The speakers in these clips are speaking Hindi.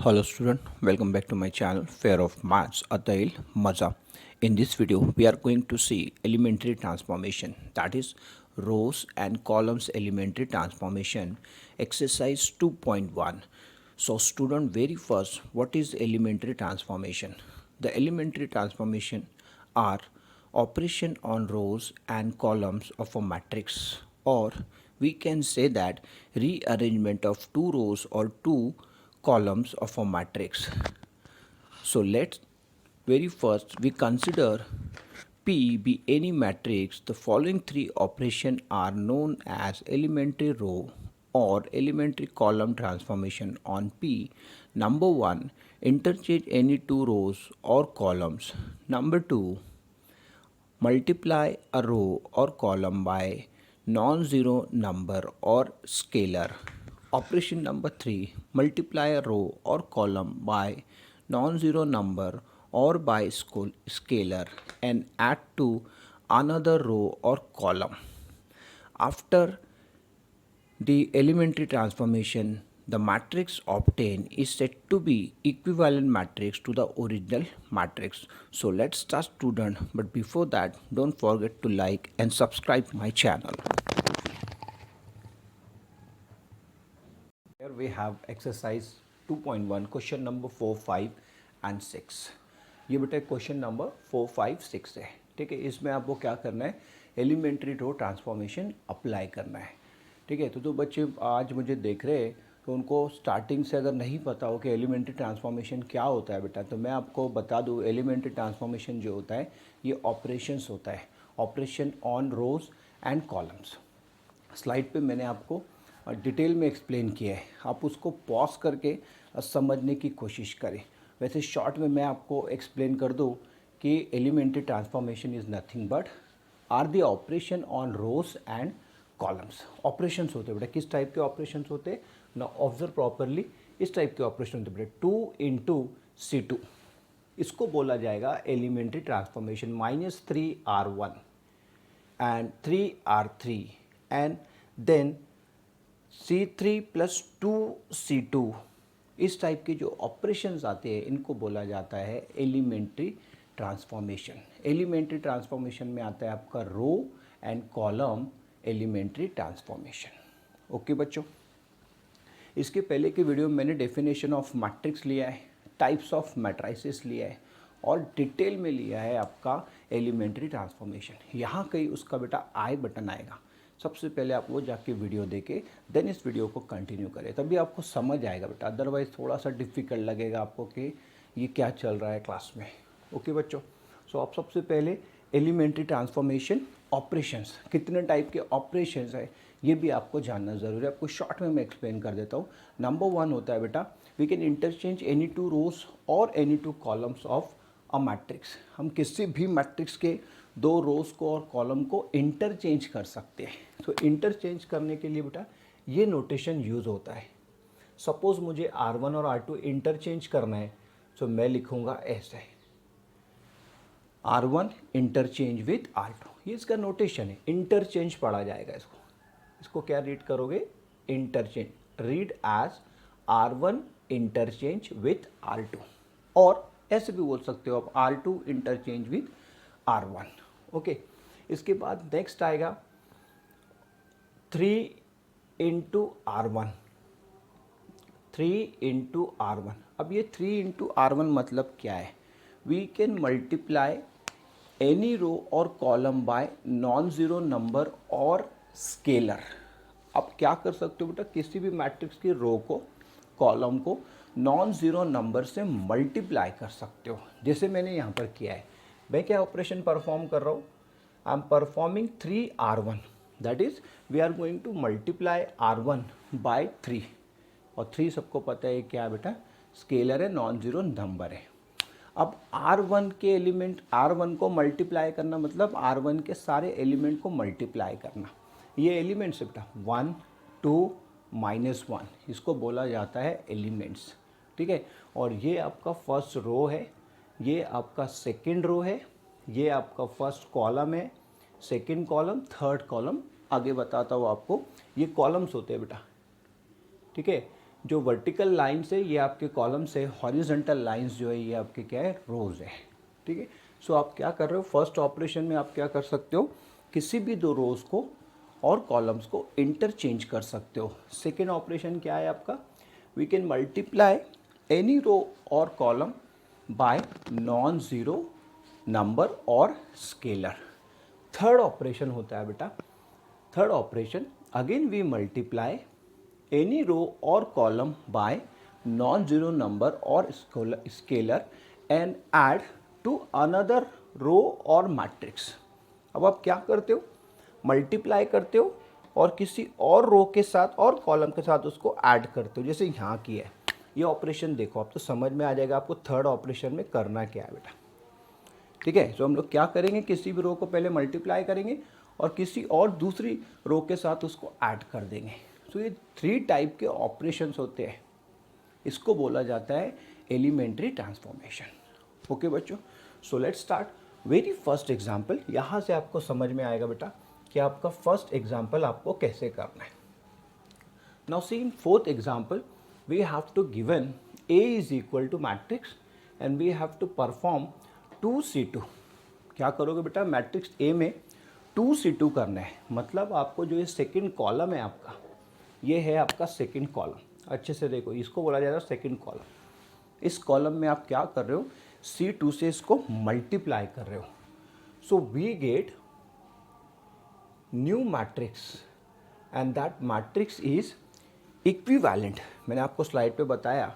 Hello student, welcome back to my channel Fair of Maths Atail Maza. In this video we are going to see elementary transformation, that is rows and columns elementary transformation exercise 2.1. So student, very first, what is elementary transformation? The elementary transformation are operation on rows and columns of a matrix, or we can say that rearrangement of two rows or two columns of a matrix. So let's very first we consider P be any matrix. The following three operations are known as elementary row or elementary column transformation on P. Number 1, interchange any two rows or columns. Number 2, multiply a row or column by non-zero number or scalar. Operation number 3, multiply a row or column by non-zero number or by scalar and add to another row or column. After the elementary transformation, the matrix obtained is said to be equivalent matrix to the original matrix. So let's start student, but before that don't forget to like and subscribe my channel. Here we have exercise 2.1 question number 4, 5 and 6. ये बेटा क्वेश्चन नंबर 4, 5, 6 है. ठीक है, इसमें आपको क्या करना है, एलिमेंट्री रो ट्रांसफॉर्मेशन अप्लाई करना है. ठीक है, तो बच्चे आज मुझे देख रहे हैं तो उनको स्टार्टिंग से अगर नहीं पता हो कि एलिमेंट्री ट्रांसफॉर्मेशन क्या होता है बेटा, तो मैं आपको बता दूं. एलिमेंट्री ट्रांसफॉर्मेशन जो होता है ये ऑपरेशंस होता है, operation on rows and columns. Slide पे मैंने आपको डिटेल में एक्सप्लेन किया है, आप उसको पॉज करके समझने की कोशिश करें. वैसे शॉर्ट में मैं आपको एक्सप्लेन कर दूं कि elementary transformation is nothing but are the operation on rows and columns. Operations होते हैं बेटा, किस टाइप के ऑपरेशंस होते हैं ना, ऑब्जर्व प्रॉपरली. इस टाइप के ऑपरेशन होते हैं बेटा, 2 इंटू C2, इसको बोला जाएगा elementary transformation. -3R1 and 3R3 and then C3 plus 2C2, इस टाइप के जो ऑपरेशंस आते हैं इनको बोला जाता है एलिमेंट्री ट्रांसफॉर्मेशन. एलिमेंट्री ट्रांसफॉर्मेशन में आता है आपका row and column elementary transformation. Okay बच्चों, इसके पहले के वीडियो में मैंने डेफिनेशन ऑफ मैट्रिक्स लिया है, टाइप्स ऑफ मैट्राइसेस लिया है और डिटेल में लिया है आपका एलिमेंट्री ट्रांसफॉर्मेशन. यहाँ कहीं उसका बेटा आई बटन आएगा, सबसे पहले आप वो जाके वीडियो देके देन इस वीडियो को कंटिन्यू करें, तभी आपको समझ आएगा बेटा. अदरवाइज़ थोड़ा सा डिफ़िकल्ट लगेगा आपको कि ये क्या चल रहा है क्लास में. ओके बच्चों, सो आप सबसे पहले एलिमेंट्री ट्रांसफॉर्मेशन ऑपरेशंस, कितने टाइप के ऑपरेशंस है ये भी आपको जानना ज़रूरी है. आपको शॉर्ट में मैं एक्सप्लेन कर देता हूँ. नंबर 1 होता है बेटा, we can interchange any two rows और any two columns of a matrix. हम किसी भी मैट्रिक्स के दो रोज को और कॉलम को इंटरचेंज कर सकते हैं. तो इंटरचेंज करने के लिए बेटा ये नोटेशन यूज़ होता है. सपोज़ मुझे R1 और R2 इंटरचेंज करना है तो मैं लिखूँगा ऐसे, R1 इंटरचेंज विथ R2. ये इसका नोटेशन है, इंटरचेंज पढ़ा जाएगा इसको. इसको क्या रीड करोगे, interchange, read as R1 interchange with R2, और ऐसे भी बोल सकते हो आप R2 interchange with R1. Okay, इसके बाद नेक्स्ट आएगा 3 इंटू R1, 3 इंटू R1. अब ये 3 इंटू R1 मतलब क्या है, we can multiply any row और column by non zero number और स्केलर. आप क्या कर सकते हो बेटा, किसी भी मैट्रिक्स की रो को कॉलम को नॉन ज़ीरो नंबर से मल्टीप्लाई कर सकते हो, जैसे मैंने यहाँ पर किया है. मैं क्या ऑपरेशन परफॉर्म कर रहा हूँ, I am performing 3R1, that is we are going to multiply R1 by 3. और 3 सबको पता है क्या है बेटा, स्केलर है, नॉन ज़ीरो नंबर है. अब R1 के एलिमेंट, R1 को मल्टीप्लाई करना मतलब R1 के सारे एलिमेंट को मल्टीप्लाई करना. ये एलिमेंट्स है बेटा 1, 2, -1, इसको बोला जाता है एलिमेंट्स. ठीक है, और ये आपका फर्स्ट रो है, ये आपका सेकंड रो है, ये आपका फर्स्ट कॉलम है, सेकंड कॉलम, थर्ड कॉलम, आगे बताता हूँ आपको. ये कॉलम्स होते हैं बेटा. ठीक है, जो वर्टिकल लाइन्स है ये आपके कॉलम्स है, हॉरिजॉन्टल लाइन्स जो है ये आपके क्या है, रोज है। ठीक है, सो आप क्या कर रहे हो, फर्स्ट ऑपरेशन में आप क्या कर सकते हो, किसी भी दो रोज को और कॉलम्स को इंटरचेंज कर सकते हो। सेकेंड ऑपरेशन क्या है आपका, we can multiply any row और column by non zero number और स्केलर। थर्ड ऑपरेशन होता है बेटा, third operation again we multiply any row और column by non zero number और scalar and add to another row और मैट्रिक्स। अब आप क्या करते हो, मल्टीप्लाई करते हो और किसी और रो के साथ और कॉलम के साथ उसको ऐड करते हो, जैसे यहाँ की है ये ऑपरेशन। देखो आप तो समझ में आ जाएगा आपको थर्ड ऑपरेशन में करना क्या है बेटा। ठीक है, तो हम लोग क्या करेंगे, किसी भी रो को पहले मल्टीप्लाई करेंगे और किसी और दूसरी रो के साथ उसको ऐड कर देंगे। तो ये थ्री टाइप के ऑपरेशंस होते हैं, इसको बोला जाता है एलिमेंट्री ट्रांसफॉर्मेशन। ओके बच्चों, so let's start very first example. यहाँ से आपको समझ में आएगा बेटा कि आपका फर्स्ट एग्जाम्पल आपको कैसे करना है। Now see in fourth example we have to given A is equal to matrix and we have to perform 2C2। क्या करोगे बेटा, मैट्रिक्स A में 2C2 करना है। मतलब आपको जो ये सेकंड कॉलम है आपका, ये है आपका सेकंड कॉलम। अच्छे से देखो, इसको बोला जाता है सेकंड कॉलम। इस कॉलम में आप क्या कर रहे हो, C2 से इसको मल्टीप्लाई कर रहे हो। So we get new matrix and that matrix is equivalent. मैंने आपको स्लाइड पे बताया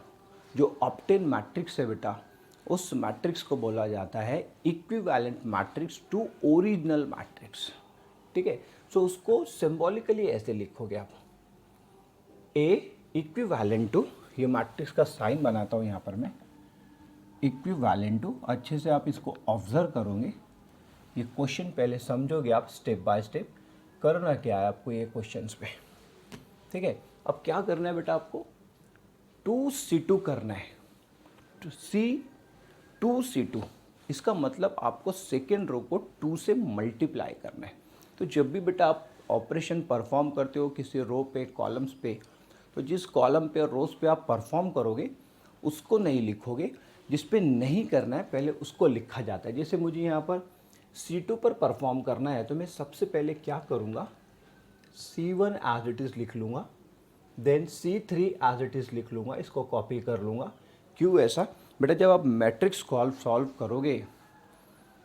जो ऑप्टेन मैट्रिक्स है बेटा, उस मैट्रिक्स को बोला जाता है equivalent matrix to original matrix. ठीक है, सो उसको सिंबॉलिकली ऐसे लिखोगे आप, ए इक्विवेलेंट टू, ये मैट्रिक्स का साइन बनाता हूँ यहाँ पर मैं, इक्विवेलेंट टू। अच्छे से आप इसको ऑब्जर्व करोगे, ये क्वेश्चन पहले समझोगे आप स्टेप बाय स्टेप, करना क्या है आपको ये क्वेश्चंस पे। ठीक है, अब क्या करना है बेटा, आपको 2C2 करना है, C2C2। इसका मतलब आपको सेकेंड रो को 2 से मल्टीप्लाई करना है। तो जब भी बेटा आप ऑपरेशन परफॉर्म करते हो किसी रो पे, कॉलम्स पे, तो जिस कॉलम पे और रोज पे आप परफॉर्म करोगे उसको नहीं लिखोगे, जिस पे नहीं करना है पहले उसको लिखा जाता है। जैसे मुझे यहाँ पर C2 पर परफॉर्म करना है तो मैं सबसे पहले क्या करूँगा, C1 एज इट इज़ लिख लूँगा, then C3 as it is लिख लूँगा, इसको कॉपी कर लूँगा। क्यों ऐसा बेटा, जब आप मैट्रिक्स सॉल्व करोगे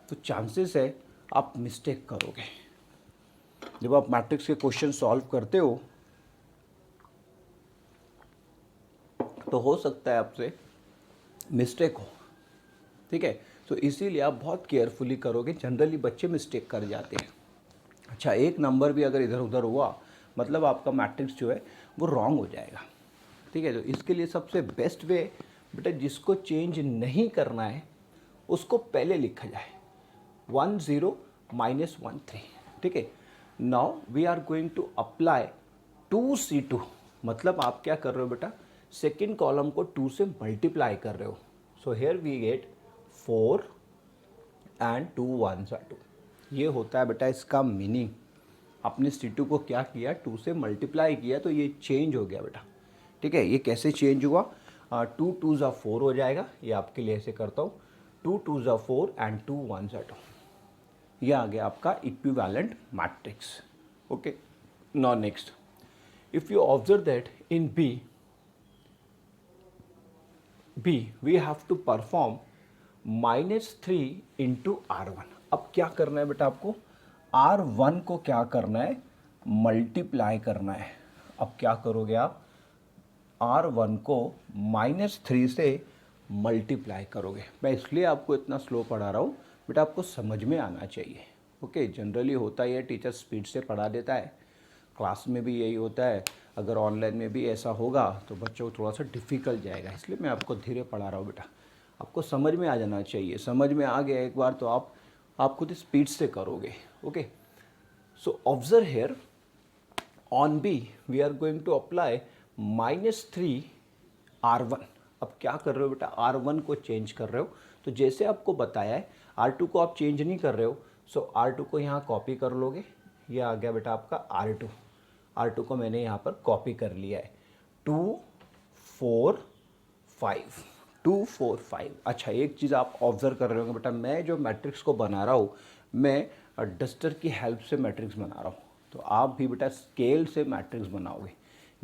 तो चांसेस है आप मिस्टेक करोगे। जब आप मैट्रिक्स के क्वेश्चन सॉल्व करते हो तो हो सकता है आपसे मिस्टेक हो। ठीक है, तो इसीलिए आप बहुत केयरफुली करोगे, जनरली बच्चे मिस्टेक कर जाते हैं। अच्छा, एक नंबर भी अगर इधर उधर हुआ मतलब आपका मैट्रिक्स जो है वो रॉन्ग हो जाएगा। ठीक है, तो इसके लिए सबसे बेस्ट वे बेटा, जिसको चेंज नहीं करना है उसको पहले लिखा जाए, 1 0 -1 3। ठीक है, now we are going to apply 2C2। मतलब आप क्या कर रहे हो बेटा, सेकेंड कॉलम को 2 से मल्टीप्लाई कर रहे हो। So here we get 4 and 2 1s are 2। ये होता है बेटा इसका मीनिंग। आपने C2 को क्या किया, 2 से मल्टीप्लाई किया तो ये चेंज हो गया बेटा। ठीक है, ये कैसे चेंज हुआ, 2 2s are 4 हो जाएगा। ये आपके लिए ऐसे करता हूँ, 2 2s are 4 and 2 1s are 2। ये आ गया आपका equivalent matrix. Okay, now next, if you observe that in B we have to perform -3 into R1। अब क्या करना है बेटा, आपको R1 को क्या करना है, मल्टीप्लाई करना है। अब क्या करोगे आप, R1 को -3 से मल्टीप्लाई करोगे। मैं इसलिए आपको इतना स्लो पढ़ा रहा हूँ बेटा, आपको समझ में आना चाहिए। ओके, जनरली होता ही है टीचर स्पीड से पढ़ा देता है, क्लास में भी यही होता है, अगर ऑनलाइन में भी ऐसा होगा तो बच्चों को थोड़ा सा डिफ़िकल्ट जाएगा। इसलिए मैं आपको धीरे पढ़ा रहा हूँ बेटा, आपको समझ में आ जाना चाहिए। समझ में आ गया एक बार तो आप खुद स्पीड से करोगे। Okay, so observe here on B we are going to apply -3 R1। अब क्या कर रहे हो बेटा, R1 को चेंज कर रहे हो। तो जैसे आपको बताया है R2 को आप चेंज नहीं कर रहे हो, सो R2 को यहाँ कॉपी कर लोगे। ये आ गया बेटा आपका R2 को मैंने यहाँ पर कॉपी कर लिया है। 2 4 5 2 4 5। अच्छा, एक चीज़ आप ऑब्जर्व कर रहे होंगे बेटा, मैं जो मैट्रिक्स को बना रहा हूँ मैं डस्टर की हेल्प से मैट्रिक्स बना रहा हूँ। तो आप भी बेटा स्केल से मैट्रिक्स बनाओगे।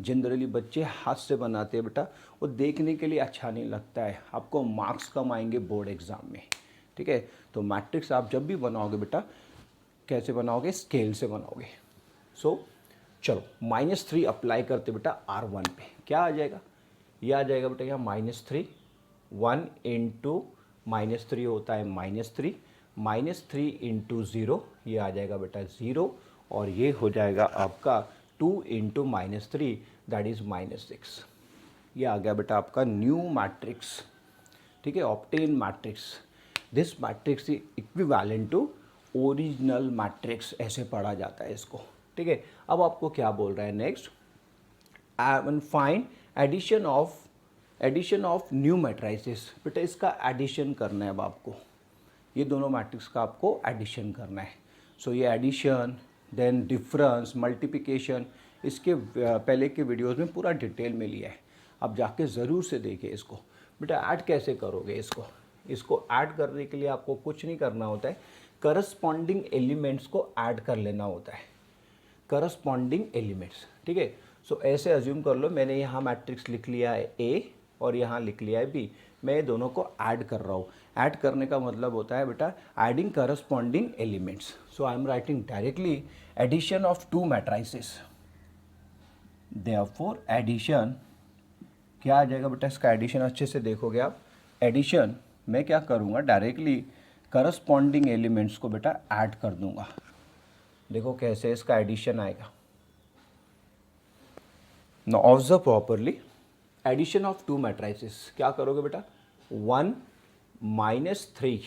जनरली बच्चे हाथ से बनाते हैं बेटा, वो देखने के लिए अच्छा नहीं लगता है, आपको मार्क्स कम आएंगे बोर्ड एग्ज़ाम में। ठीक है, तो मैट्रिक्स आप जब भी बनाओगे बेटा कैसे बनाओगे, स्केल से बनाओगे। सो चलो -3 अप्लाई करते बेटा R1 पे, क्या आ जाएगा, ये आ जाएगा बेटा यहाँ -3, 1 इंटू -3 होता है -3, -3 इंटू 0 ये आ जाएगा बेटा 0, और ये हो जाएगा आपका 2 इंटू -3 दैट इज़ -6। ये आ गया बेटा आपका न्यू मैट्रिक्स। ठीक है, obtain matrix, this matrix is equivalent to original matrix, ऐसे पढ़ा जाता है इसको। ठीक है, अब आपको क्या बोल रहा है next, find addition of new matrices. बेटा इसका एडिशन करना है अब आपको, ये दोनों मैट्रिक्स का आपको एडिशन करना है। सो ये एडिशन, देन डिफरेंस, मल्टीप्लिकेशन, इसके पहले के वीडियोस में पूरा डिटेल में लिया है, आप जाके ज़रूर से देखिए इसको। बेटा ऐड कैसे करोगे इसको ऐड करने के लिए आपको कुछ नहीं करना होता है, करस्पॉन्डिंग एलिमेंट्स को ऐड कर लेना होता है, करस्पॉन्डिंग एलिमेंट्स। ठीक है, सो ऐसे अज्यूम कर लो मैंने यहाँ मैट्रिक्स लिख लिया है A और यहाँ लिख लिया है B, मैं दोनों को ऐड कर रहा हूँ। ऐड करने का मतलब होता है बेटा adding corresponding elements. So I am writing directly addition of two matrices, therefore addition, क्या आ जाएगा बेटा इसका एडिशन, अच्छे से देखोगे आप, एडिशन मैं क्या करूँगा डायरेक्टली करस्पॉन्डिंग एलिमेंट्स को बेटा ऐड कर दूंगा। देखो कैसे इसका एडिशन आएगा। Now observe properly, addition of two matrices क्या करोगे बेटा, 1 -3,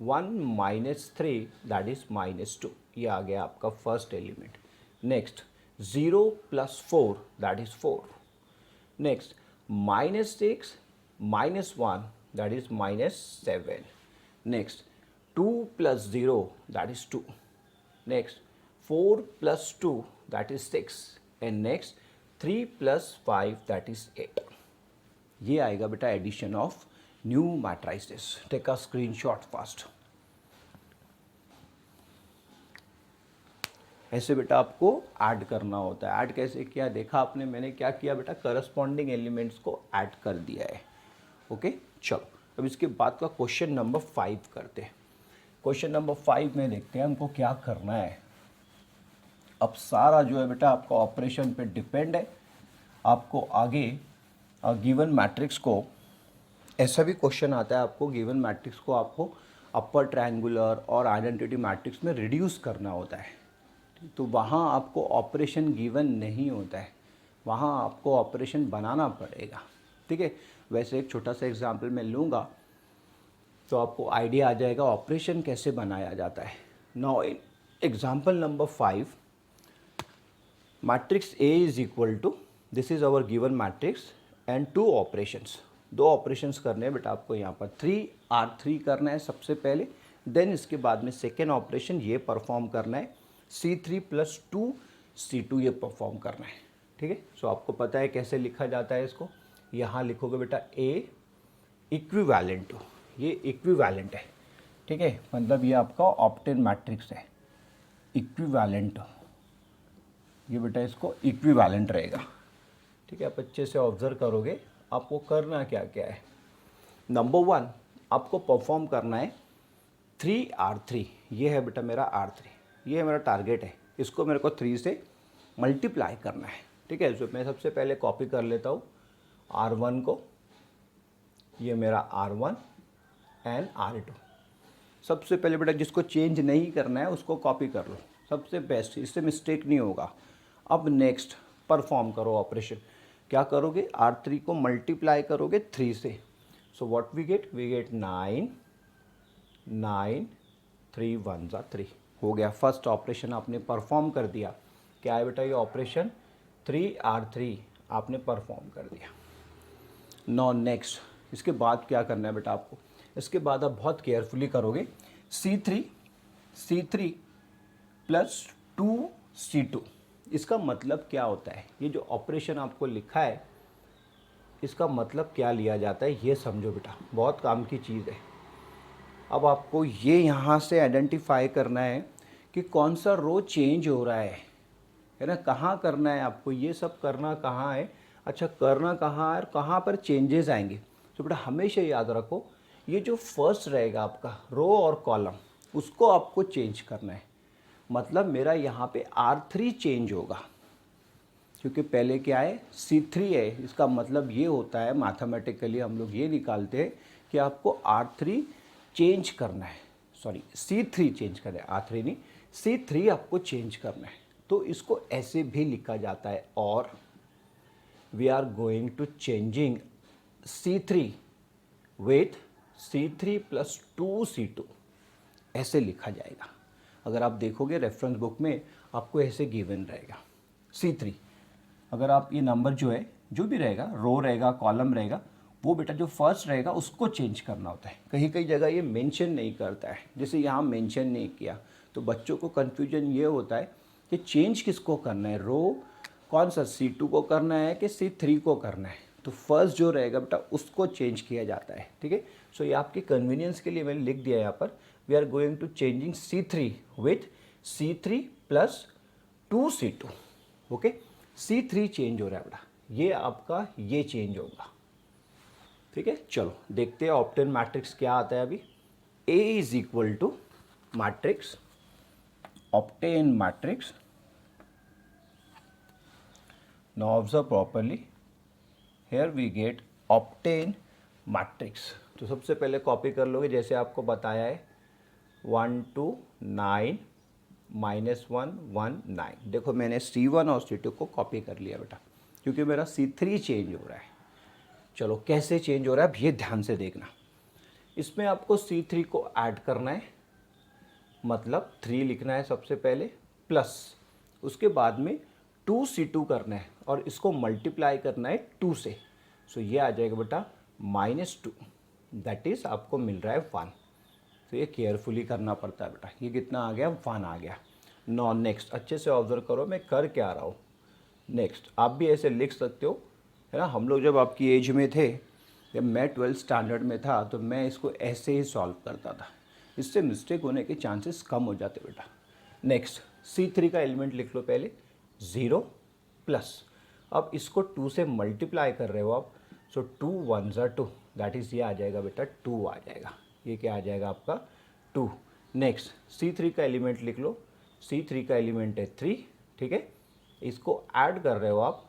1 -3 दैट इज -2, ये आ गया आपका first element. Next 0 + 4 that is 4। Next -6 -1 that is -7. Next 2 + 0 that is 2. Next 4 + 2 that is 6, and next 3 + 5 that is 8. ये आएगा बेटा addition of new matrices. Take a screenshot fast. ऐसे बेटा आपको ऐड करना होता है। ऐड कैसे किया देखा आपने, मैंने क्या किया बेटा, करस्पॉन्डिंग एलिमेंट्स को ऐड कर दिया है। ओके चलो, अब इसके बाद का क्वेश्चन नंबर 5 करते हैं। क्वेश्चन नंबर 5 में देखते हैं हमको क्या करना है। अब सारा जो है बेटा आपका ऑपरेशन पे डिपेंड है। आपको आगे गिवन मैट्रिक्स को, ऐसा भी क्वेश्चन आता है आपको गिवन मैट्रिक्स को आपको अपर ट्रायंगुलर और आइडेंटिटी मैट्रिक्स में रिड्यूस करना होता है, तो वहाँ आपको ऑपरेशन गिवन नहीं होता है, वहाँ आपको ऑपरेशन बनाना पड़ेगा। ठीक है, वैसे एक छोटा सा एग्जांपल मैं लूँगा तो आपको आइडिया आ जाएगा ऑपरेशन कैसे बनाया जाता है। Now in example number 5, matrix A is equal to, this is our given matrix and 2 operations, 2 operations करने हैं बेटा आपको यहाँ पर। 3R3 करना है सबसे पहले, देन इसके बाद में सेकेंड ऑपरेशन ये परफॉर्म करना है, C3 + 2C2 ये परफॉर्म करना है। ठीक है, सो आपको पता है कैसे लिखा जाता है इसको, यहाँ लिखोगे बेटा A इक्विवेलेंट टू, ये इक्विवेलेंट है। ठीक है, मतलब ये आपका ऑब्टेन मैट्रिक्स है, इक्विवेलेंट, ये बेटा इसको इक्विवेलेंट रहेगा। ठीक है, आप अच्छे से ऑब्जर्व करोगे आपको करना क्या क्या है। नंबर 1 आपको परफॉर्म करना है 3R3, ये है बेटा मेरा R3, ये मेरा टारगेट है, इसको मेरे को 3 से मल्टीप्लाई करना है। ठीक है, तो मैं सबसे पहले कॉपी कर लेता हूँ R1 को, ये मेरा R1 एंड R2। सबसे पहले बेटा जिसको चेंज नहीं करना है उसको कॉपी कर लो, सबसे बेस्ट, इससे मिस्टेक नहीं होगा। अब नेक्स्ट परफॉर्म करो ऑपरेशन, क्या करोगे, R3 को मल्टीप्लाई करोगे 3 से, सो व्हाट वी गेट 9, 9 3 1 = 3 हो गया। फर्स्ट ऑपरेशन आपने परफॉर्म कर दिया। क्या है बेटा ये ऑपरेशन, 3R3 आपने परफॉर्म कर दिया। नो नेक्स्ट, इसके बाद क्या करना है बेटा आपको, इसके बाद आप बहुत केयरफुली करोगे, C3 + 2C2। इसका मतलब क्या होता है, ये जो ऑपरेशन आपको लिखा है इसका मतलब क्या लिया जाता है ये समझो बेटा, बहुत काम की चीज़ है। अब आपको ये यहाँ से आइडेंटिफाई करना है कि कौन सा रो चेंज हो रहा है ना, कहाँ करना है आपको, ये सब करना कहाँ है, अच्छा करना कहाँ है और कहाँ पर चेंजेस आएंगे। तो बेटा हमेशा याद रखो, ये जो फर्स्ट रहेगा आपका रो और कॉलम, उसको आपको चेंज करना है। मतलब मेरा यहाँ पे R3 चेंज होगा, क्योंकि पहले क्या है C3 है। इसका मतलब ये होता है, मैथमेटिकली हम लोग ये निकालते हैं कि आपको R3 चेंज करना है, सॉरी C3 चेंज करना है, R3 नहीं, C3 आपको चेंज करना है। तो इसको ऐसे भी लिखा जाता है, और we are going to changing C3 with C3 plus 2C2, ऐसे लिखा जाएगा। अगर आप देखोगे रेफरेंस बुक में आपको ऐसे गिवन रहेगा C3। अगर आप ये नंबर जो है, जो भी रहेगा, रो रहेगा कॉलम रहेगा, वो बेटा जो फर्स्ट रहेगा उसको चेंज करना होता है। कहीं कहीं जगह ये मेंशन नहीं करता है, जैसे यहाँ मेंशन नहीं किया, तो बच्चों को कन्फ्यूजन ये होता है कि चेंज किसको करना है, रो कौन सा C2 को करना है कि C3 को करना है। तो फर्स्ट जो रहेगा बेटा उसको चेंज किया जाता है, ठीक है। सो ये आपके कन्वीनियंस के लिए मैंने लिख दिया यहाँ पर, we are going to changing C3 with C3 plus 2C2, okay. C3 change हो रहा है बेटा, ये आपका ये चेंज होगा, ठीक है। चलो देखते हैं ऑप्टेन मैट्रिक्स क्या आता है अभी। A is equal to matrix obtain matrix, now observe properly, here we get obtain matrix. तो सबसे पहले कॉपी कर लोगे, जैसे आपको बताया है 1 2 9 -1 1 9। देखो मैंने C1 और C2 को कॉपी कर लिया बेटा, क्योंकि मेरा C3 चेंज हो रहा है। चलो कैसे चेंज हो रहा है अब ये ध्यान से देखना। इसमें आपको C3 को ऐड करना है, मतलब 3 लिखना है सबसे पहले, प्लस उसके बाद में 2C2 करना है और इसको मल्टीप्लाई करना है 2 से। सो ये आ जाएगा बेटा -2, दैट इज़ आपको मिल रहा है 1। तो ये केयरफुली करना पड़ता है बेटा। ये कितना आ गया, 1 आ गया। नो नेक्स्ट, अच्छे से ऑब्जर्व करो मैं कर क्या रहा हूँ। नेक्स्ट आप भी ऐसे लिख सकते हो, है ना। हम लोग जब आपकी एज में थे, जब मैं 12th स्टैंडर्ड में था, तो मैं इसको ऐसे ही सॉल्व करता था, इससे मिस्टेक होने के चांसेस कम हो जाते बेटा। नेक्स्ट C3 का एलिमेंट लिख लो पहले, 0 प्लस, अब इसको 2 से मल्टीप्लाई कर रहे हो आप, सो 2 1 2, दैट इज़ ये आ जाएगा बेटा 2 आ जाएगा, ये क्या आ जाएगा आपका 2। नेक्स्ट C3 का एलिमेंट लिख लो, C3 का एलिमेंट है 3, ठीक है। इसको ऐड कर रहे हो आप,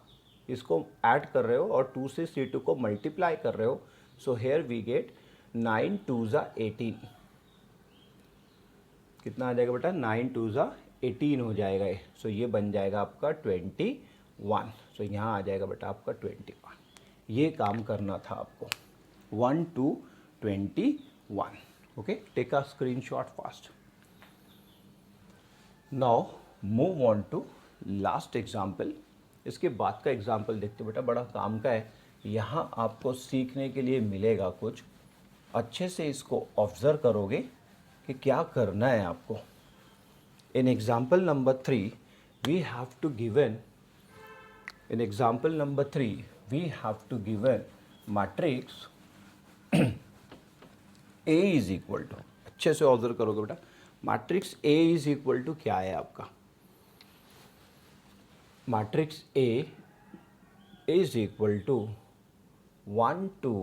इसको ऐड कर रहे हो और 2 से C2 को मल्टीप्लाई कर रहे हो, सो हेयर वी गेट 9 2 18। कितना आ जाएगा बेटा, 9 2 18 हो जाएगा ये। सो ये बन जाएगा आपका 21। सो यहाँ आ जाएगा बेटा आपका 21। ये काम करना था आपको, 1 2 21, okay. Take a screenshot fast. Now move on to last example. इसके बाद का एग्जाम्पल देखते बेटा, बड़ा काम का है। यहाँ आपको सीखने के लिए मिलेगा कुछ, अच्छे से इसको ऑब्जर्व करोगे कि क्या करना है आपको। In example number 3 we have to given, in example number 3 we have to given matrix A is equal to, अच्छे से ऑब्जर्व करोगे बेटा, matrix A is equal to क्या है आपका, matrix A is equal to 1 2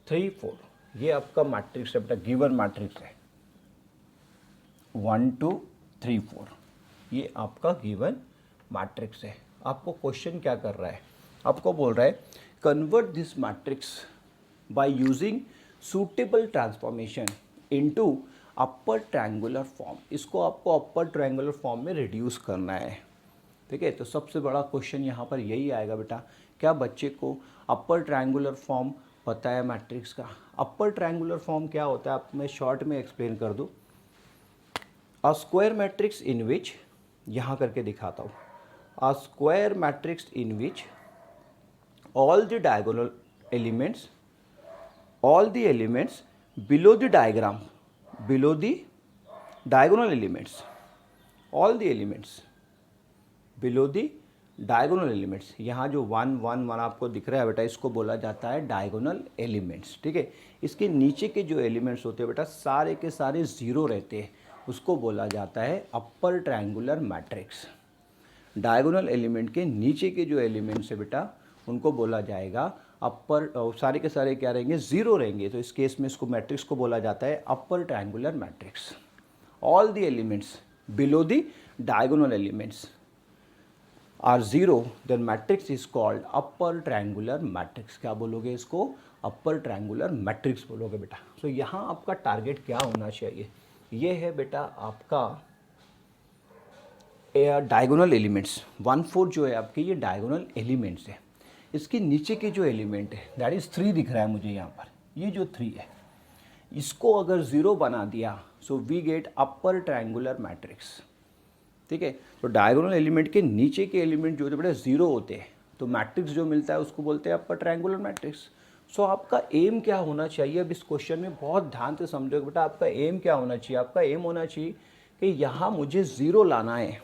3 4। ये आपका मैट्रिक्स है बेटा, गिवन मैट्रिक्स है 1 2 3 4, ये आपका गिवन मैट्रिक्स है। आपको क्वेश्चन क्या कर रहा है, आपको बोल रहा है convert this matrix by using suitable transformation into upper triangular form. इसको आपको अपर ट्रायंगुलर फॉर्म में रिड्यूस करना है, ठीक है। तो सबसे बड़ा क्वेश्चन यहाँ पर यही आएगा बेटा, क्या बच्चे को अपर ट्रायंगुलर फॉर्म पता है मैट्रिक्स का। अपर ट्रायंगुलर फॉर्म क्या होता है, आप मैं शॉर्ट में एक्सप्लेन कर दूँ। अ स्क्वायर मैट्रिक्स इन विच, यहाँ करके दिखाता हूँ, a square matrix in which all the diagonal elements, all the elements below the diagram, below the diagonal elements, all the elements below the diagonal elements, यहाँ जो 1 1 1 आपको दिख रहा है बेटा, इसको बोला जाता है डायगोनल एलिमेंट्स। ठीक है, इसके नीचे के जो एलिमेंट्स होते हैं बेटा सारे के सारे ज़ीरो रहते हैं, उसको बोला जाता है upper triangular matrix. Diagonal element के नीचे के जो एलिमेंट्स है बेटा उनको बोला जाएगा अपर, सारे के सारे क्या रहेंगे, ज़ीरो रहेंगे, तो इस केस में इसको मैट्रिक्स को बोला जाता है upper triangular matrix. All the elements below the diagonal elements are zero, then matrix is called upper triangular matrix. क्या बोलोगे इसको, अपर ट्रायंगुलर मैट्रिक्स बोलोगे बेटा। तो यहाँ आपका टारगेट क्या होना चाहिए, ये है बेटा आपका डायगोनल एलिमेंट्स 1/4 जो है आपके ये डायगोनल एलिमेंट्स है। इसके नीचे के जो एलिमेंट है दैट इज़ 3 दिख रहा है मुझे यहाँ पर, ये जो 3 है इसको अगर ज़ीरो बना दिया so we get upper triangular matrix. ठीक है, तो डायगोनल एलिमेंट के नीचे के एलिमेंट जो बेटा ज़ीरो होते हैं तो मैट्रिक्स जो मिलता है उसको बोलते हैं अपर ट्रायंगुलर मैट्रिक्स। सो आपका एम क्या होना चाहिए, अब इस क्वेश्चन में बहुत ध्यान से समझोगे बेटा, आपका एम क्या होना चाहिए, आपका एम होना चाहिए कि यहाँ मुझे ज़ीरो लाना है,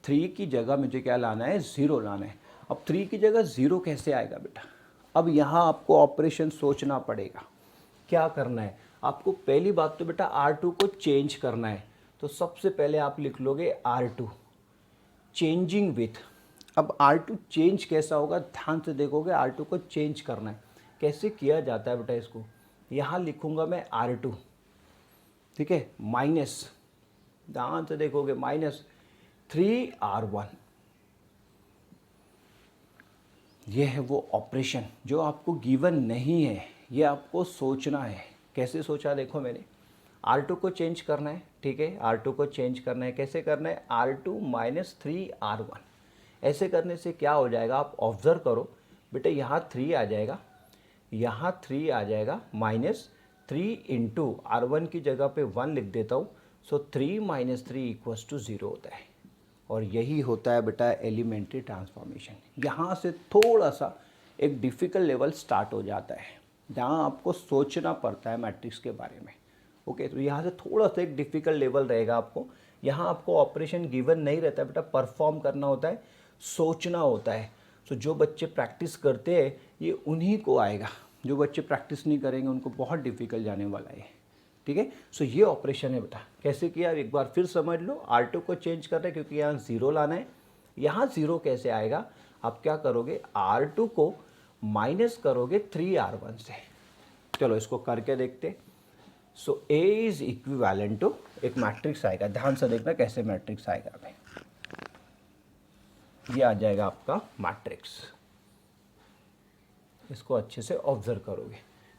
3 की जगह मुझे क्या लाना है, ज़ीरो लाना है। अब 3 की जगह ज़ीरो कैसे आएगा बेटा, अब यहाँ आपको ऑपरेशन सोचना पड़ेगा। क्या करना है आपको, पहली बात तो बेटा R2 को चेंज करना है, तो सबसे पहले आप लिख लोगे R2 चेंजिंग विथ। अब R2 चेंज कैसा होगा, ध्यान से देखोगे, R2 को चेंज करना है, कैसे किया जाता है बेटा इसको, यहाँ लिखूँगा मैं R2, ठीक है, माइनस, ध्यान से देखोगे, माइनस 3R1। ये है वो ऑपरेशन जो आपको गिवन नहीं है, ये आपको सोचना है। कैसे सोचा देखो मैंने, R2 को चेंज करना है, ठीक है, R2 को चेंज करना है, कैसे करना है, R2 माइनस 3R1। ऐसे करने से क्या हो जाएगा, आप ऑब्जर्व करो बेटा, यहाँ 3 आ जाएगा, यहाँ 3 आ जाएगा, माइनस 3 इंटू R1 की जगह पे 1 लिख देता हूँ, सो 3 माइनस 3 इक्वल्स टू 0 होता है। और यही होता है बेटा एलिमेंट्री ट्रांसफॉर्मेशन। यहाँ से थोड़ा सा एक डिफ़िकल्ट लेवल स्टार्ट हो जाता है, जहाँ आपको सोचना पड़ता है मैट्रिक्स के बारे में। ओके, तो यहाँ से थोड़ा सा एक डिफ़िकल्ट लेवल रहेगा आपको। यहाँ आपको ऑपरेशन गिवन नहीं रहता है बेटा, परफॉर्म करना होता है, सोचना होता है। तो जो बच्चे प्रैक्टिस करते हैं ये उन्हीं को आएगा, जो बच्चे प्रैक्टिस नहीं करेंगे उनको बहुत डिफ़िकल्ट जाने वाला है। ठीक है, सो ये ऑपरेशन है बेटा, कैसे किया एक बार फिर समझ लो। R2 को चेंज कर रहे हैं क्योंकि यहाँ ज़ीरो लाना है, यहाँ ज़ीरो कैसे आएगा, आप क्या करोगे, R2 को माइनस करोगे 3R1 से। चलो इसको करके देखते। सो A इज इक्विवेलेंट टू, एक मैट्रिक्स आएगा, ध्यान से देखना कैसे मैट्रिक्स आएगा। अभी ये आ जाएगा आपका मैट्रिक्स, इसको अच्छे से ऑब्जर्व करोगे।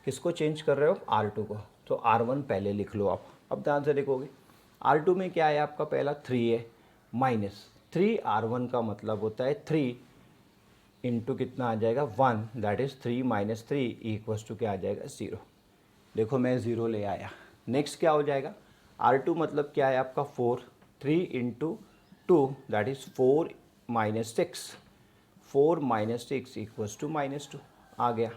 किसको चेंज कर रहे हो, R2 को, तो R1 पहले लिख लो आप। अब ध्यान से देखोगे R2 में क्या है आपका, पहला 3 है, माइनस 3R1 का मतलब होता है 3 इंटू कितना आ जाएगा 1, that is 3 minus 3 equals to क्या आ जाएगा 0। देखो मैं 0 ले आया। नेक्स्ट क्या हो जाएगा, R2 मतलब क्या है आपका 4, 3 into 2 that is 4 minus 6, 4 minus 6 equals to -2 आ गया।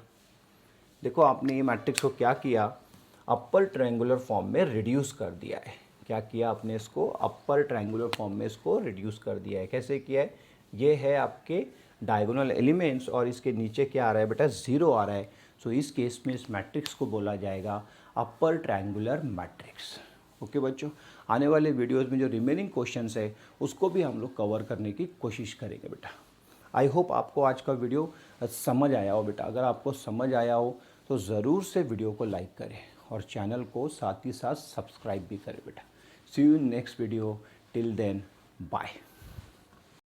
देखो आपने ये मैट्रिक्स को क्या किया, अपर ट्रायंगुलर फॉर्म में रिड्यूस कर दिया है। क्या किया आपने, इसको अपर ट्रायंगुलर फॉर्म में इसको रिड्यूस कर दिया है। कैसे किया है, ये है आपके डायगोनल एलिमेंट्स और इसके नीचे क्या आ रहा है बेटा, 0 आ रहा है। सो इस केस में इस मैट्रिक्स को बोला जाएगा अपर ट्रायंगुलर मैट्रिक्स। ओके बच्चों, आने वाले वीडियोस में जो रिमेनिंग क्वेश्चंस है उसको भी हम लोग कवर करने की कोशिश करेंगे बेटा। आई होप आपको आज का वीडियो समझ आया हो बेटा। अगर आपको समझ आया हो तो ज़रूर से वीडियो को लाइक करें और चैनल को साथ ही साथ सब्सक्राइब भी करें बेटा। See you in next video, till then bye.